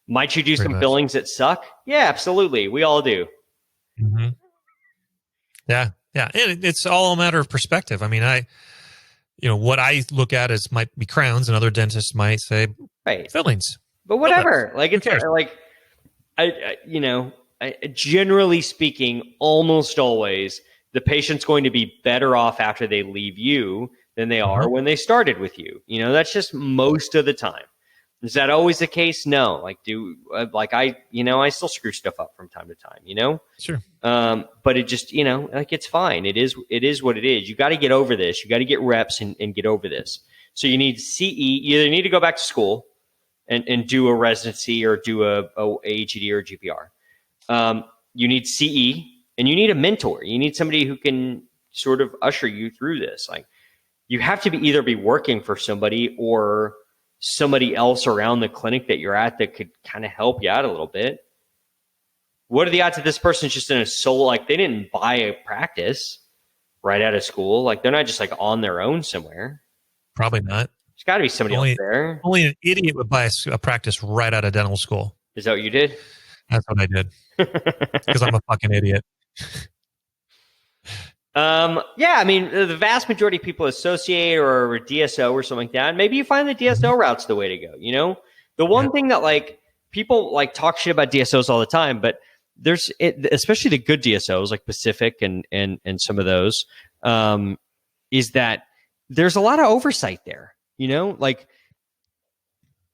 Might you do some fillings that suck? Yeah, absolutely. We all do. Mm-hmm. Yeah. Yeah. And it's all a matter of perspective. I mean, what I look at is might be crowns, and other dentists might say fillings. But whatever. Like, it's like, I generally speaking, almost always, the patient's going to be better off after they leave you than they are when they started with you. You know, that's just most of the time. Is that always the case? No. Like, I still screw stuff up from time to time, you know? Sure. But it just, you know, like, it's fine. It is what it is. You got to get over this. You got to get reps and get over this. So you need CE. You either need to go back to school and do a residency or do a AHD or GPR. You need CE, and you need a mentor. You need somebody who can sort of usher you through this. Like, you have to either be working for somebody or somebody else around the clinic that you're at that could kind of help you out a little bit. What are the odds that this person's just in a solo, like, they didn't buy a practice right out of school? Like, they're not just like on their own somewhere. Probably not. There's got to be somebody else there. Only an idiot would buy a practice right out of dental school. Is that what you did? That's what I did. Because I'm a fucking idiot. Yeah, I mean, the vast majority of people associate or DSO or something like that. Maybe you find the DSO route's the way to go. You know, the one thing that, like, people like talk shit about DSOs all the time, but especially the good DSOs like Pacific and some of those, is that there's a lot of oversight there. You know, like.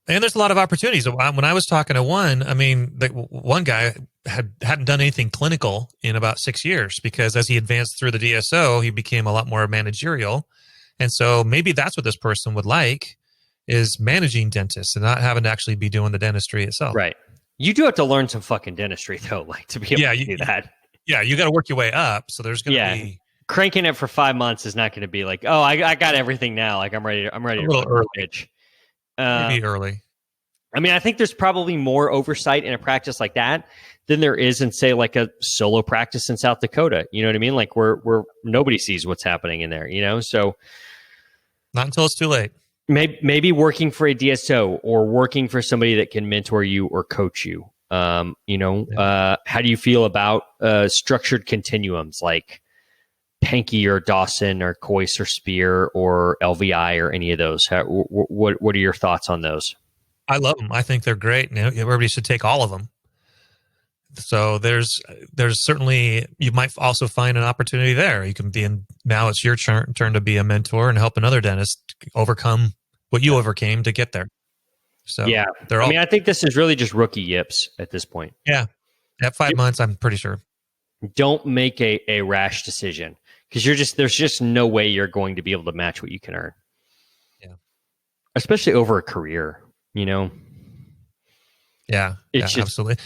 And there's a lot of opportunities. When I was talking to one, I mean, one guy hadn't done anything clinical in about 6 years, because as he advanced through the DSO, he became a lot more managerial. And so maybe that's what this person would like, is managing dentists and not having to actually be doing the dentistry itself. Right. You do have to learn some fucking dentistry, though, like, to be able to do that. Yeah, you got to work your way up. So there's going to be... Cranking it for 5 months is not going to be like, oh, I got everything now. Like, I'm ready. I'm ready. A little early. Pitch. Maybe early. I mean, I think there's probably more oversight in a practice like that than there is in, say, like a solo practice in South Dakota. You know what I mean? Like, where nobody sees what's happening in there, you know? So not until it's too late. Maybe working for a DSO or working for somebody that can mentor you or coach you. How do you feel about structured continuums like Pankey or Dawson or Coyce or Spear or LVI or any of those? What are your thoughts on those? I love them. I think they're great. And everybody should take all of them. So there's certainly, you might also find an opportunity there. You can be now it's your turn to be a mentor and help another dentist overcome what you overcame to get there. So yeah, I think this is really just rookie yips at this point. Yeah. At 5 months, I'm pretty sure. Don't make a rash decision, because there's just no way you're going to be able to match what you can earn. Yeah. Especially over a career, you know? Yeah, It's just, absolutely.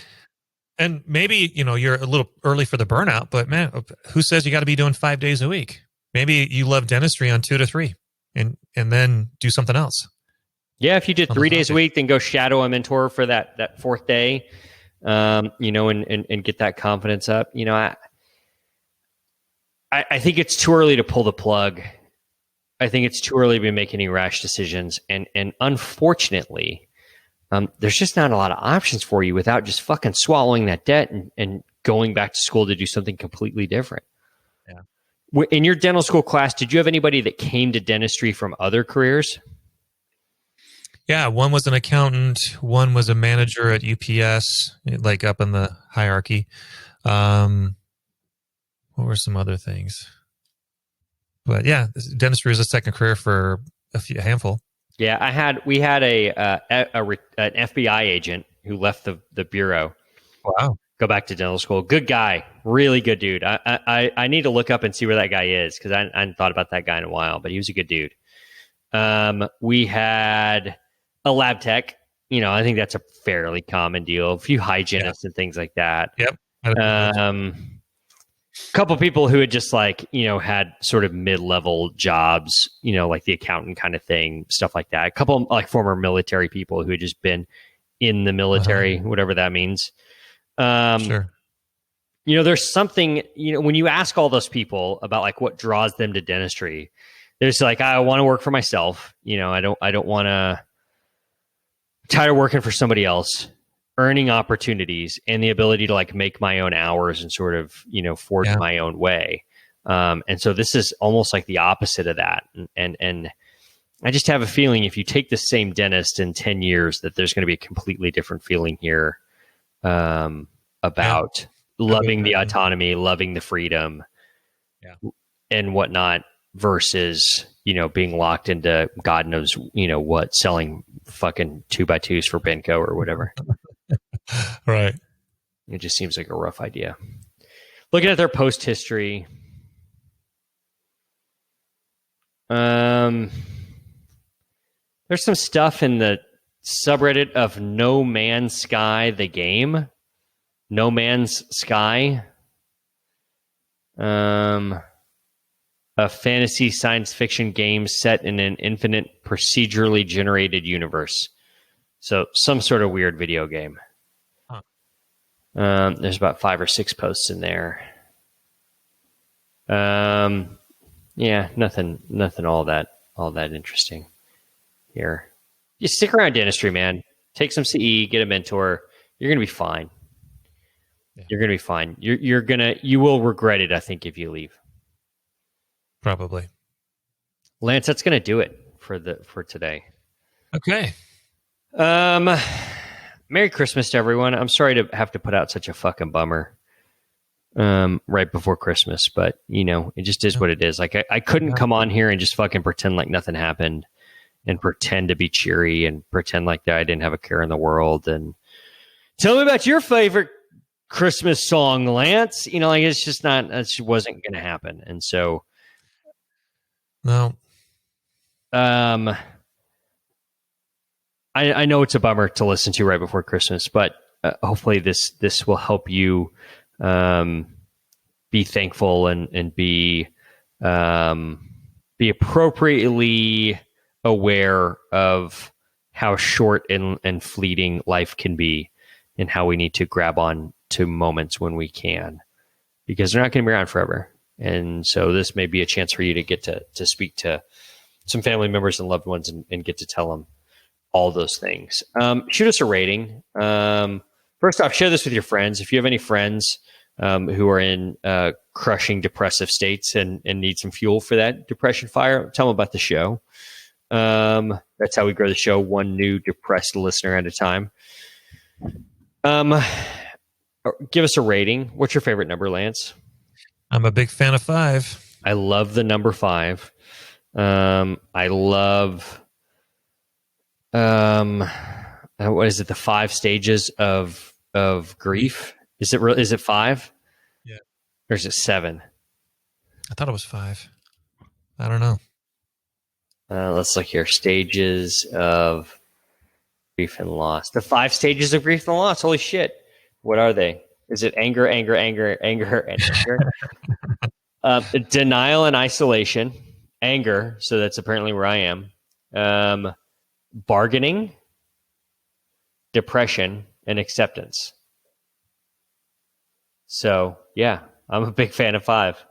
And maybe, you're a little early for the burnout, but man, who says you got to be doing 5 days a week? Maybe you love dentistry on 2 to 3 and then do something else. yeah, if you did 3 days a week, then go shadow a mentor for that fourth day, and get that confidence up. I think it's too early to pull the plug. I think it's too early to be making any rash decisions. And unfortunately, there's just not a lot of options for you without just fucking swallowing that debt and going back to school to do something completely different. Yeah. In your dental school class, did you have anybody that came to dentistry from other careers? Yeah, one was an accountant, one was a manager at UPS, like up in the hierarchy. What were some other things? But yeah, dentistry was a second career for a handful. Yeah, we had an FBI agent who left the bureau. Wow. Go back to dental school. Good guy, really good dude. I need to look up and see where that guy is, because I hadn't thought about that guy in a while, but he was a good dude. We had a lab tech. I think that's a fairly common deal. A few hygienists and things like that. Yep. Couple people who had just had sort of mid-level jobs, like the accountant kind of thing, stuff like that. A couple like former military people who had just been in the military, whatever that means. Sure. There's something, when you ask all those people about like what draws them to dentistry, there's like, I want to work for myself. I don't want to, tired of working for somebody else, earning opportunities and the ability to like make my own hours and sort of, forge my own way. And so this is almost like the opposite of that. And I just have a feeling if you take the same dentist in 10 years, that there's going to be a completely different feeling here, about loving the autonomy, loving the freedom and whatnot, versus, being locked into God knows, what, selling fucking 2x2s for Benco or whatever. Right. It just seems like a rough idea. Looking at their post history. There's some stuff in the subreddit of No Man's Sky, the game. No Man's Sky. A fantasy science fiction game set in an infinite procedurally generated universe. So some sort of weird video game. Huh. There's about 5 or 6 posts in there. Yeah, nothing all that interesting here. You stick around dentistry, man. Take some CE, get a mentor. You're gonna be fine. Yeah. You're gonna be fine. You will regret it, I think, if you leave. Probably. Lance, that's gonna do it for today. Okay. Merry Christmas to everyone. I'm sorry to have to put out such a fucking bummer right before Christmas, but it just is what it is. Like I couldn't come on here and just fucking pretend like nothing happened and pretend to be cheery and pretend like that I didn't have a care in the world. And tell me about your favorite Christmas song, Lance. It's just not, that just wasn't going to happen. And so, no. I know it's a bummer to listen to right before Christmas, but hopefully this will help you be thankful and be appropriately aware of how short and fleeting life can be, and how we need to grab on to moments when we can, because they're not going to be around forever. And so this may be a chance for you to get to speak to some family members and loved ones and get to tell them all those things. Shoot us a rating. First off, share this with your friends. If you have any friends who are in crushing depressive states and need some fuel for that depression fire, tell them about the show. That's how we grow the show, one new depressed listener at a time. Give us a rating. What's your favorite number, Lance? I'm a big fan of 5. I love the number 5. I love, what is it? The 5 stages of grief. Is it 5? Yeah. Or is it 7? I thought it was 5. I don't know. Let's look here. Stages of grief and loss. The 5 stages of grief and loss. Holy shit. What are they? Is it anger, anger, anger, anger, and anger? Denial and isolation. Anger. So that's apparently where I am. Bargaining, depression, and acceptance. So, yeah, I'm a big fan of 5.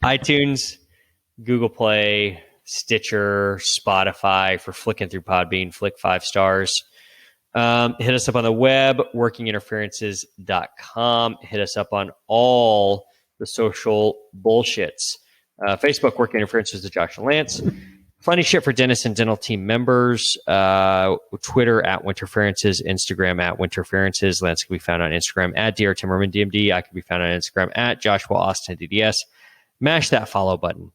iTunes, Google Play, Stitcher, Spotify for flicking through Podbean, flick 5 stars. Hit us up on the web, workinginterferences.com. Hit us up on all the social bullshits. Facebook, Working Interferences with Josh and Lance. Funny shit for dentists and dental team members. Twitter at Winterferences, Instagram at Winterferences. Lance can be found on Instagram at Dr. Timmerman DMD. I can be found on Instagram at Joshua Austin DDS. Mash that follow button.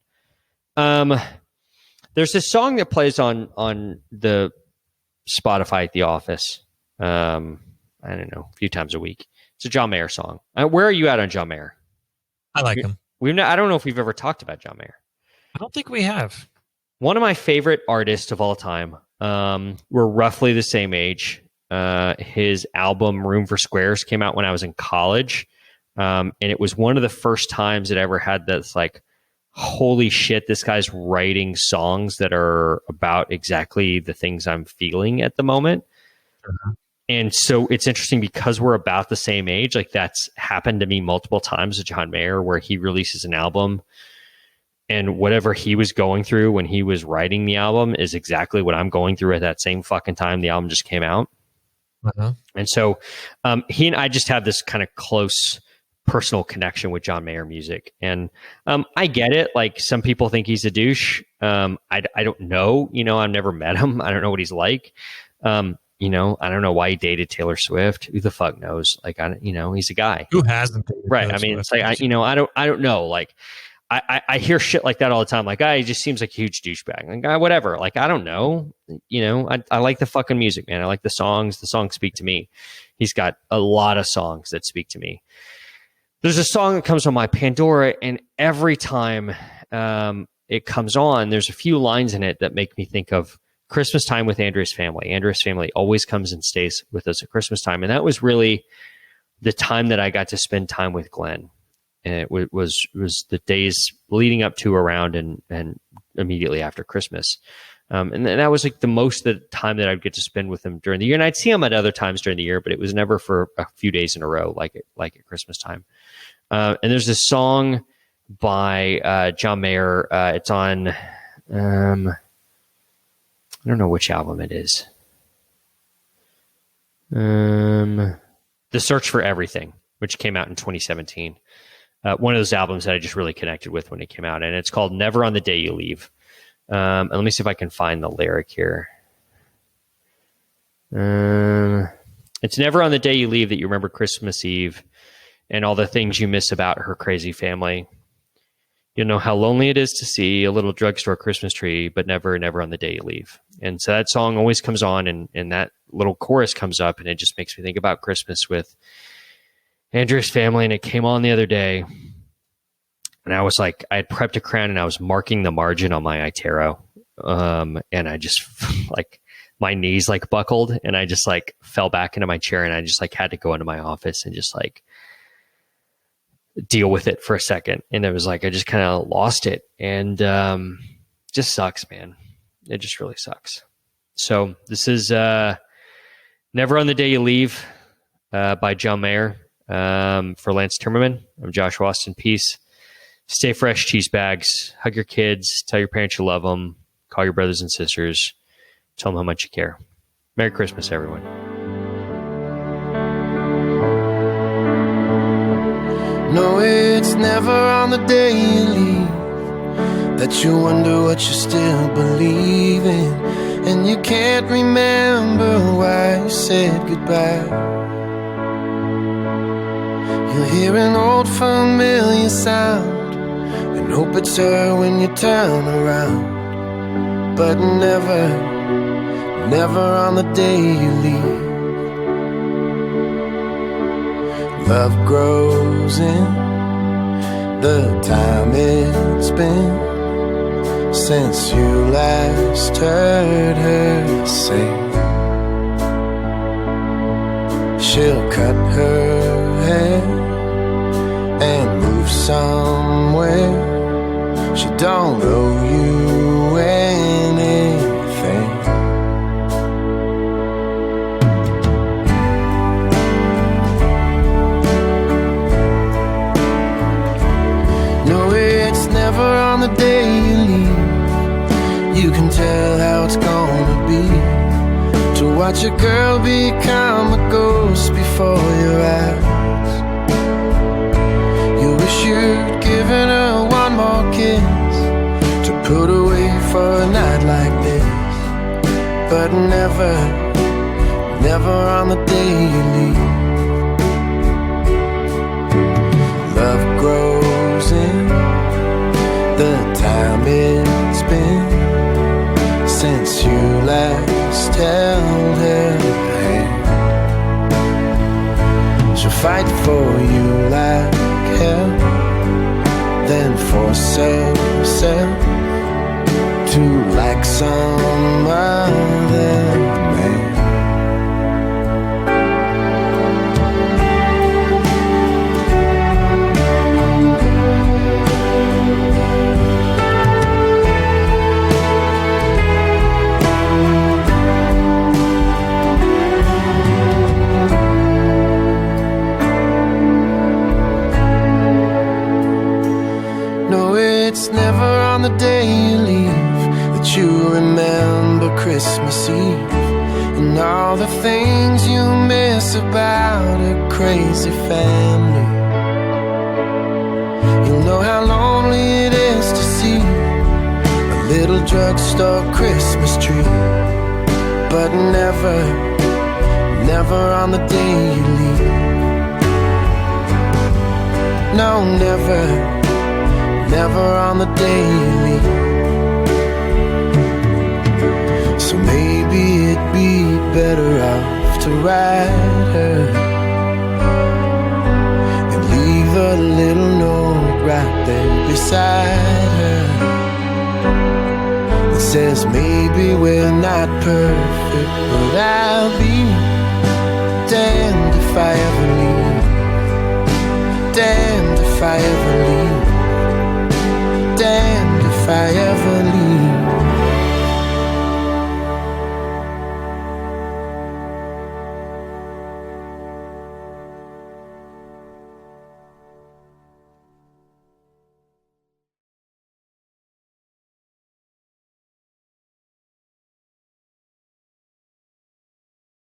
There's this song that plays on the Spotify at the office. I don't know, a few times a week. It's a John Mayer song. Where are you at on John Mayer? I like him. I don't know if we've ever talked about John Mayer. I don't think we have. One of my favorite artists of all time. We're roughly the same age. His album Room for Squares came out when I was in college. And it was one of the first times that I ever had this like, holy shit, this guy's writing songs that are about exactly the things I'm feeling at the moment. And so it's interesting because we're about the same age. Like that's happened to me multiple times with John Mayer, where he releases an album and whatever he was going through when he was writing the album is exactly what I'm going through at that same fucking time the album just came out. And so he and I just have this kind of close personal connection with John Mayer music. And I get it. Like some people think he's a douche. I don't know. I've never met him. I don't know what he's like. I don't know why he dated Taylor Swift. Who the fuck knows? Like, he's a guy. Who hasn't? Right. I mean, it's like, I don't know. Like, I hear shit like that all the time. Like, he just seems like a huge douchebag. Like, whatever. Like, I don't know. I like the fucking music, man. I like the songs. The songs speak to me. He's got a lot of songs that speak to me. There's a song that comes on my Pandora, and every time it comes on, there's a few lines in it that make me think of Christmas time with Andrea's family. Andrea's family always comes and stays with us at Christmas time. And that was really the time that I got to spend time with Glenn. And it was the days leading up to, around, and immediately after Christmas. And that was like the most of the time that I'd get to spend with him during the year. And I'd see him at other times during the year, but it was never for a few days in a row, like at Christmas time. And there's this song by John Mayer. It's on, I don't know which album it is. The Search for Everything, which came out in 2017. One of those albums that I just really connected with when it came out. And it's called Never on the Day You Leave. And let me see if I can find the lyric here. It's never on the day you leave that you remember Christmas Eve and all the things you miss about her crazy family. You'll know how lonely it is to see a little drugstore Christmas tree, but never on the day you leave. And so that song always comes on, and that little chorus comes up, and it just makes me think about Christmas with Andrea's family. And it came on the other day, and I was like, I had prepped a crown, and I was marking the margin on my iTero. And I just like my knees like buckled, and I just like fell back into my chair, and I just like had to go into my office and just like deal with it for a second. And it was like I just kind of lost it, and just sucks, man. It just really sucks. So this is Never on the Day You Leave by John Mayer. For Lance Timmerman, I'm Josh Austin. Peace. Stay fresh, cheese bags. Hug your kids. Tell your parents you love them. Call your brothers and sisters. Tell them how much you care. Merry Christmas, everyone. No, it's never on the day you leave that you wonder what you still believe in, and you can't remember why you said goodbye. You'll hear an old familiar sound and hope it's her when you turn around, but never on the day you leave. Love grows in the time it's been since you last heard her say she'll cut her hair and move somewhere. She don't owe you anything. No, it's never on the day you leave. You can tell how it's gonna be to watch a girl become a ghost before your eyes. You wish you'd given her one more kiss to put away for a night like this, but never, never on the day you leave. Love grows in the time it's been since you last held her hand. She'll fight for you like hell, then force herself to like some other man. It's never on the day you leave that you remember Christmas Eve and all the things you miss about a crazy family. You'll know how lonely it is to see a little drugstore Christmas tree, but never, never on the day you leave. No, never, never on the day you leave. So maybe it'd be better off to write her and leave a little note right there beside her that says maybe we're not perfect, but I'll be